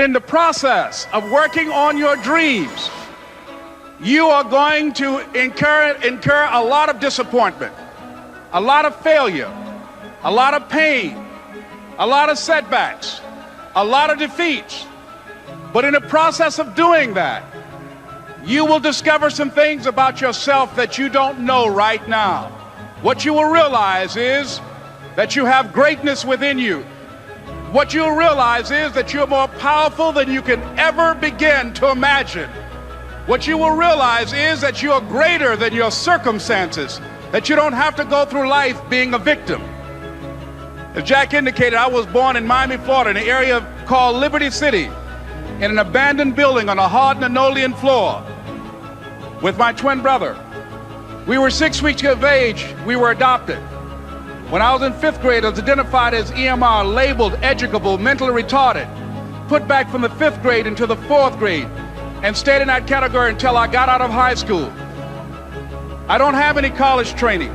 In the process of working on your dreams, you are going to incur a lot of disappointment, a lot of failure, a lot of pain, a lot of setbacks, a lot of defeats. But in the process of doing that, you will discover some things about yourself that you don't know right now. What you will realize is that you have greatness within you. What you'll realize is that you're more powerful than you can ever begin to imagine. What you will realize is that you're greater than your circumstances, that you don't have to go through life being a victim. As Jack indicated, I was born in Miami, Florida, in an area called Liberty City, in an abandoned building on a hard linoleum floor with my twin brother. We were 6 weeks of age. We were adopted. When I was in 5th grade, I was identified as EMR, labeled educable, mentally retarded, put back from the 5th grade into the 4th grade, and stayed in that category until I got out of high school. I don't have any college training,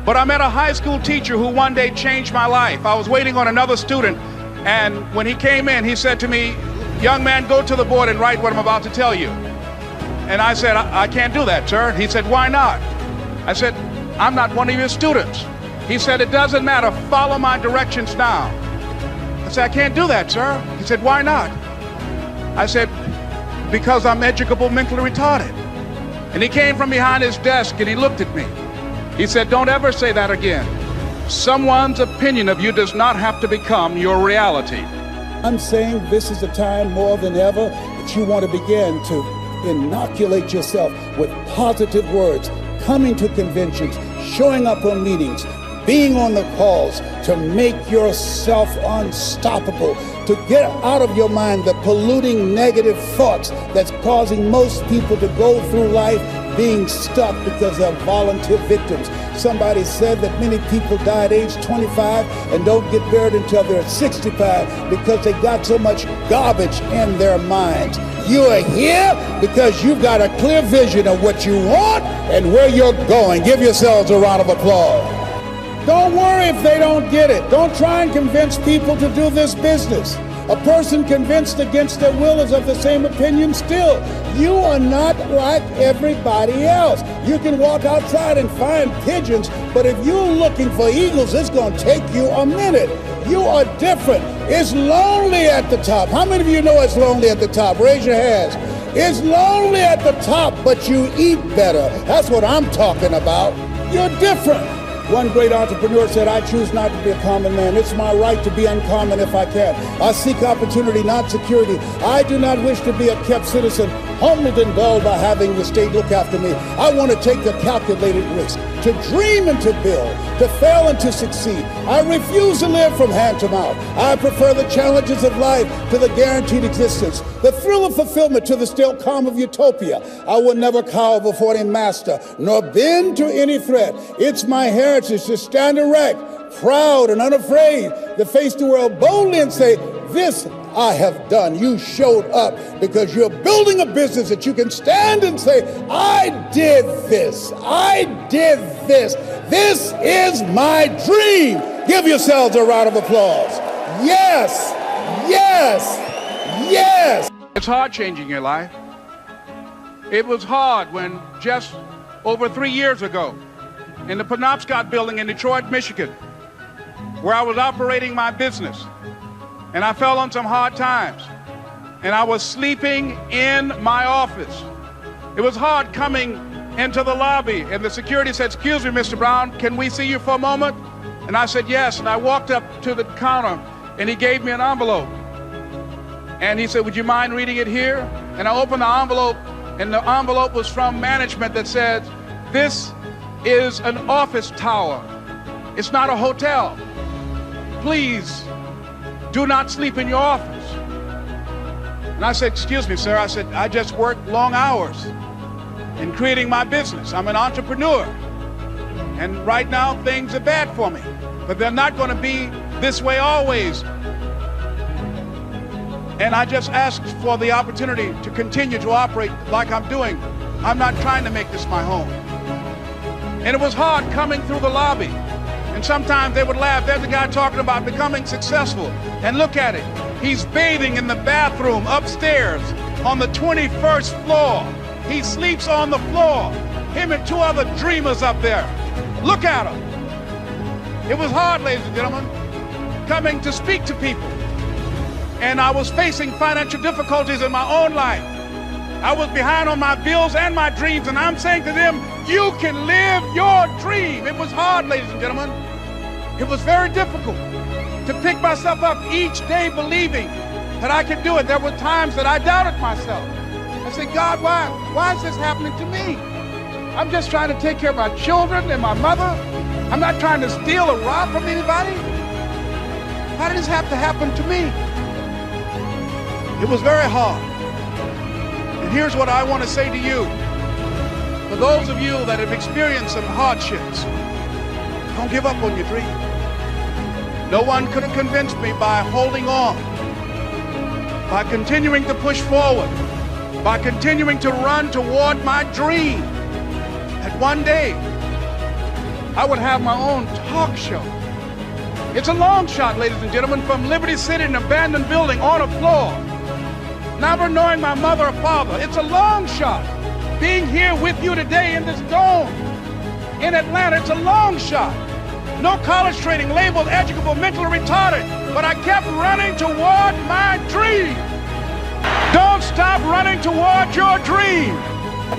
but I met a high school teacher who one day changed my life. I was waiting on another student, and when he came in, he said to me, "Young man, go to the board and write what I'm about to tell you." And I said, I can't do that, sir. He said, "Why not?" I said, "I'm not one of your students." He said, "It doesn't matter, follow my directions now." I said, "I can't do that, sir." He said, "Why not?" I said, "Because I'm educable, mentally retarded." And he came from behind his desk and he looked at me. He said, "Don't ever say that again. Someone's opinion of you does not have to become your reality." I'm saying this is a time more than ever that you want to begin to inoculate yourself with positive words, coming to conventions, showing up on meetings, being on the calls, to make yourself unstoppable, to get out of your mind the polluting negative thoughts that's causing most people to go through life being stuck because they're volunteer victims. Somebody said that many people die at age 25 and don't get buried until they're 65 because they got so much garbage in their minds. You are here because you've got a clear vision of what you want and where you're going. Give yourselves a round of applause. Don't worry if they don't get it. Don't try and convince people to do this business. A person convinced against their will is of the same opinion still. You are not like everybody else. You can walk outside and find pigeons, but if you're looking for eagles, it's going to take you a minute. You are different. It's lonely at the top. How many of you know it's lonely at the top? Raise your hands. It's lonely at the top, but you eat better. That's what I'm talking about. You're different. One great entrepreneur said, "I choose not to be a common man. It's my right to be uncommon if I can. I seek opportunity, not security. I do not wish to be a kept citizen, humbled and dulled by having the state look after me. I want to take a calculated risk, to dream and to build, to fail and to succeed. I refuse to live from hand to mouth. I prefer the challenges of life to the guaranteed existence, the thrill of fulfillment to the still calm of utopia. I will never cower before any master, nor bend to any threat. It's my heritage to stand erect, proud and unafraid, to face the world boldly and say, this I have done." You showed up because you're building a business that you can stand and say, "I did this. I did this. This is my dream." Give yourselves a round of applause. Yes, yes, yes. It's hard changing your life. It was hard when just over 3 years ago, in the Penobscot building in Detroit, Michigan, where I was operating my business, and I fell on some hard times, and I was sleeping in my office. It was hard coming into the lobby, and the security said, "Excuse me, Mr. Brown, can we see you for a moment?" And I said, "Yes," and I walked up to the counter, and he gave me an envelope. And he said, "Would you mind reading it here?" And I opened the envelope, and the envelope was from management that said, "This is an office tower. It's not a hotel. Please do not sleep in your office." And I said, "Excuse me, sir." I said, "I just work long hours in creating my business. I'm an entrepreneur. And right now things are bad for me, but they're not going to be this way always. And I just asked for the opportunity to continue to operate like I'm doing. I'm not trying to make this my home." And it was hard coming through the lobby And sometimes they would laugh. There's a guy talking about becoming successful. And look at it. He's bathing in the bathroom upstairs on the 21st floor. He sleeps on the floor. Him and two other dreamers up there. Look at him. It was hard, ladies and gentlemen, coming to speak to people. And I was facing financial difficulties in my own life. I was behind on my bills and my dreams, and I'm saying to them, you can live your dream. It was hard, ladies and gentlemen. It was very difficult to pick myself up each day believing that I could do it. There were times that I doubted myself. I said, God, why is this happening to me? I'm just trying to take care of my children and my mother. I'm not trying to steal or rob from anybody. Why did this have to happen to me? It was very hard. And here's what I want to say to you. For those of you that have experienced some hardships, don't give up on your dream. No one could have convinced me by holding on, by continuing to push forward, by continuing to run toward my dream, that one day I would have my own talk show. It's a long shot, ladies and gentlemen, from Liberty City, an abandoned building on a floor, never knowing my mother or father. It's a long shot. Being here with you today in this dome in Atlanta, it's a long shot. No college training, labeled educable, mentally retarded, but I kept running toward my dream. Don't stop running toward your dream.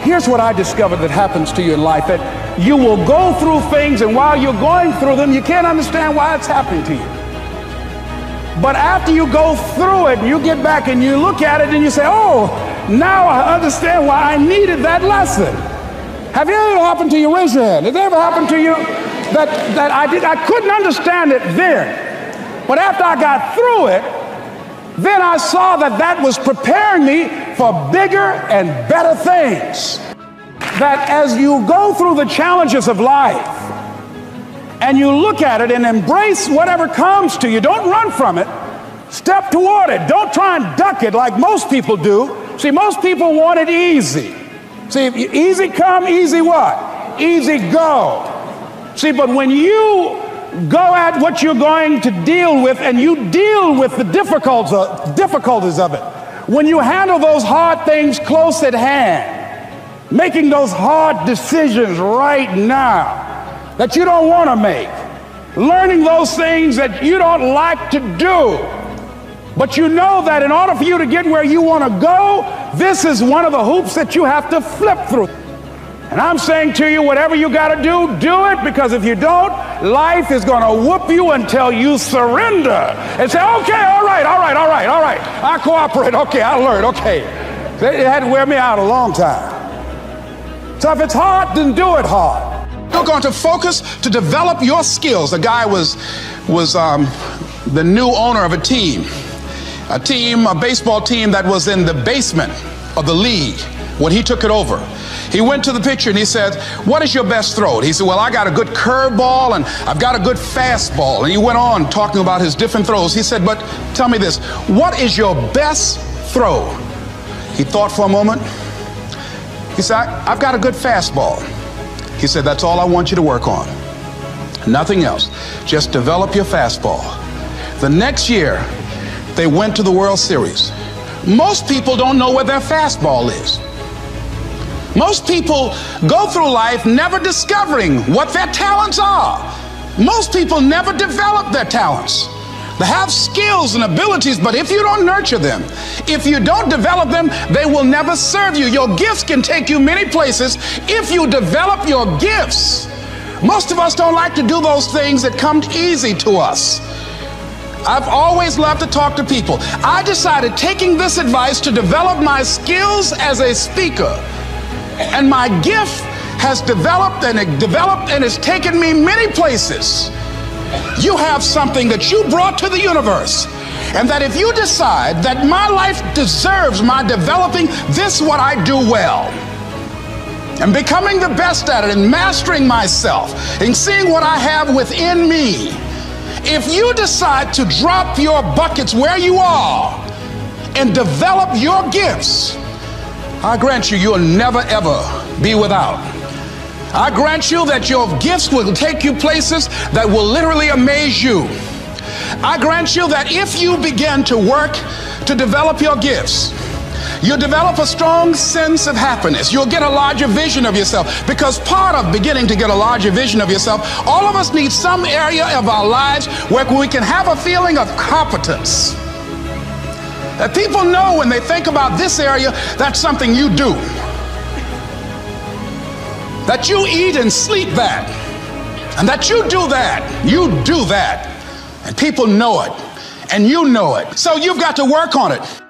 Here's what I discovered that happens to you in life, that you will go through things, and while you're going through them, you can't understand why it's happening to you. But after you go through it, you get back and you look at it and you say, oh, now I understand why I needed that lesson. Have it ever happened to you? Raise your hand. Has it ever happened to you that I couldn't understand it then, but after I got through it, then I saw that was preparing me for bigger and better things. That as you go through the challenges of life and you look at it and embrace whatever comes to you, don't run from it. Step toward it. Don't try and duck it like most people do. See, most people want it easy. See, easy come, easy what? Easy go. See, but when you go at what you're going to deal with and you deal with the difficulties of it, when you handle those hard things close at hand, making those hard decisions right now that you don't want to make, learning those things that you don't like to do, but you know that in order for you to get where you want to go, this is one of the hoops that you have to flip through. And I'm saying to you, whatever you got to do, do it, because if you don't, life is going to whoop you until you surrender and say, okay, all right, I cooperate, okay, I learned, okay. It had to wear me out a long time. So if it's hard, then do it hard. You're going to focus to develop your skills. The guy was the new owner of a baseball team that was in the basement of the league when he took it over. He went to the picture and he said, what is your best throw? He said, well, I got a good curveball and I've got a good fastball. And he went on talking about his different throws. He said, but tell me this, what is your best throw? He thought for a moment. He said, I've got a good fastball. He said, that's all I want you to work on. Nothing else. Just develop your fastball. The next year, they went to the World Series. Most people don't know where their fastball is. Most people go through life never discovering what their talents are. Most people never develop their talents. They have skills and abilities, but if you don't nurture them, if you don't develop them, they will never serve you. Your gifts can take you many places if you develop your gifts. Most of us don't like to do those things that come easy to us. I've always loved to talk to people. I decided, taking this advice, to develop my skills as a speaker. And my gift has developed and it's taken me many places. You have something that you brought to the universe, and that if you decide that my life deserves my developing this, what I do well, and becoming the best at it, and mastering myself, and seeing what I have within me, if you decide to drop your buckets where you are and develop your gifts, I grant you, you'll never ever be without. I grant you that your gifts will take you places that will literally amaze you. I grant you that if you begin to work to develop your gifts, you'll develop a strong sense of happiness. You'll get a larger vision of yourself, because part of beginning to get a larger vision of yourself, all of us need some area of our lives where we can have a feeling of competence. That people know when they think about this area, that's something you do. That you eat and sleep that. And that you do that. You do that. And people know it. And you know it. So you've got to work on it.